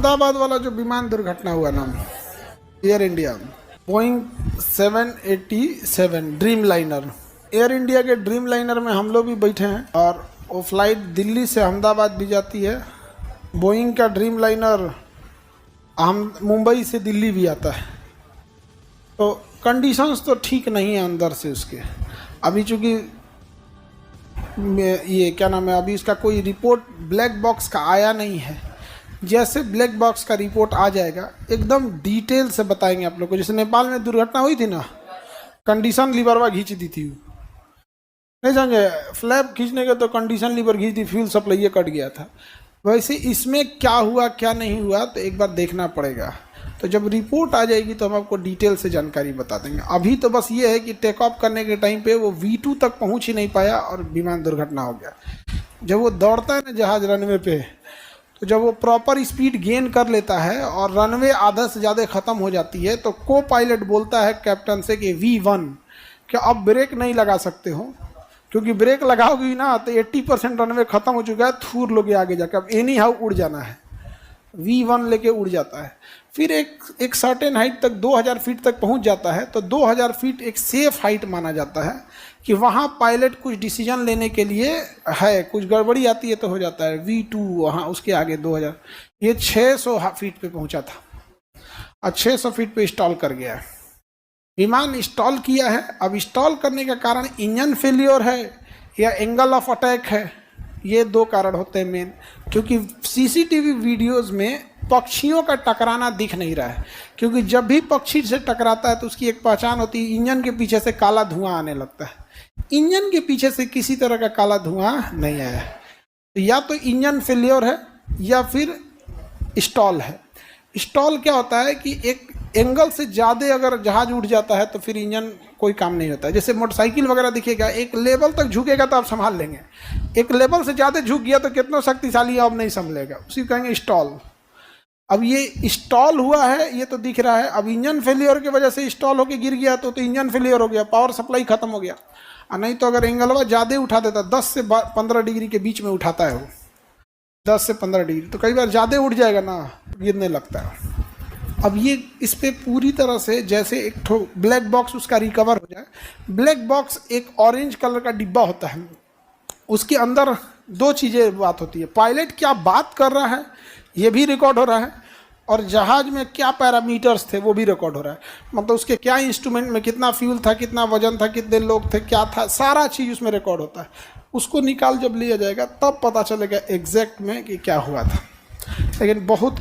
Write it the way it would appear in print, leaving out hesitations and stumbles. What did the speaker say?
अहमदाबाद वाला जो विमान दुर्घटना हुआ ना, air India Boeing 787 dream liner, air India के ड्रीम लाइनर में हम लोग भी बैठे हैं और वो फ्लाइट दिल्ली से अहमदाबाद भी जाती है। बोइंग का ड्रीम लाइनर हम मुंबई से दिल्ली भी आता है। तो कंडीशंस तो ठीक नहीं है अंदर से उसके। अभी चूँकि ये क्या नाम है, अभी इसका कोई रिपोर्ट ब्लैक बॉक्स का आया नहीं है। जैसे ब्लैक बॉक्स का रिपोर्ट आ जाएगा एकदम डिटेल से बताएंगे आप लोग को। जैसे नेपाल में दुर्घटना हुई थी ना, कंडीशन लीवरवा खींच दी थी, नहीं समझे, फ्लैप खींचने के तो कंडीशन लीवर खींच दी, फ्यूल सप्लाई कट गया था। वैसे इसमें क्या हुआ क्या नहीं हुआ तो एक बार देखना पड़ेगा। तो जब रिपोर्ट आ जाएगी तो हम आपको डिटेल से जानकारी बता देंगे। अभी तो बस ये है कि टेक ऑफ करने के टाइम पे वो V2 तक पहुंच ही नहीं पाया और विमान दुर्घटना हो गया। जब वो दौड़ता है ना जहाज रनवे पे, तो जब वो प्रॉपर स्पीड गेन कर लेता है और रनवे आधा से ज़्यादा ख़त्म हो जाती है तो को पायलट बोलता है कैप्टन से कि V1 क्या अब ब्रेक नहीं लगा सकते हो, क्योंकि ब्रेक लगाओगी ना तो 80% रनवे ख़त्म हो चुका है, थूर लोगे आगे जाकर, अब एनी हाउ उड़ जाना है। V1 लेके उड़ जाता है। फिर एक सर्टेन हाइट तक 2000 फीट तक पहुंच जाता है। तो 2000 फीट एक सेफ हाइट माना जाता है कि वहाँ पायलट कुछ डिसीजन लेने के लिए है, कुछ गड़बड़ी आती है तो हो जाता है। V2 वहाँ उसके आगे 2000, ये 600 फीट पे पहुँचा था और 600 फीट पे इंस्टॉल कर गया है। विमान इंस्टॉल किया है। अब इंस्टॉल करने का कारण इंजन फेलियर है या एंगल ऑफ अटैक है, ये दो कारण होते हैं मेन। क्योंकि सीसीटीवी वीडियोस में पक्षियों का टकराना दिख नहीं रहा है, क्योंकि जब भी पक्षी से टकराता है तो उसकी एक पहचान होती है, इंजन के पीछे से काला धुआं आने लगता है। इंजन के पीछे से किसी तरह का काला धुआं नहीं आया है। तो या तो इंजन फेलियर है या फिर स्टॉल है। स्टॉल क्या होता है कि एक एंगल से ज़्यादा अगर जहाज उठ जाता है तो फिर इंजन कोई काम नहीं होता है। जैसे मोटरसाइकिल वगैरह दिखेगा, एक लेवल तक झुकेगा तो आप संभाल लेंगे, एक लेवल से ज़्यादा झुक गया तो कितना शक्तिशाली अब नहीं संभलेगा, उसी कहेंगे स्टॉल। अब ये स्टॉल हुआ है, ये तो दिख रहा है। अब इंजन फेलियर की वजह से स्टॉल होकर गिर गया तो इंजन फेलियर हो गया, पावर सप्लाई खत्म हो गया। और नहीं तो अगर एंगलवा ज़्यादा उठा देता, 10 से 15 डिग्री के बीच में उठाता है वो, 10 से 15 डिग्री, तो कई बार ज़्यादा उठ जाएगा ना, गिरने लगता है। अब ये इस पर पूरी तरह से जैसे एक ठो ब्लैक बॉक्स उसका रिकवर हो जाए। ब्लैक बॉक्स एक ऑरेंज कलर का डिब्बा होता है, उसके अंदर दो चीज़ें बात होती है। पायलट क्या बात कर रहा है ये भी रिकॉर्ड हो रहा है, और जहाज में क्या पैरामीटर्स थे वो भी रिकॉर्ड हो रहा है। मतलब उसके क्या इंस्ट्रूमेंट में कितना फ्यूल था, कितना वजन था, कितने लोग थे, क्या था, सारा चीज़ उसमें रिकॉर्ड होता है। उसको निकाल जब लिया जाएगा तब पता चलेगा एग्जैक्ट में कि क्या हुआ था। लेकिन बहुत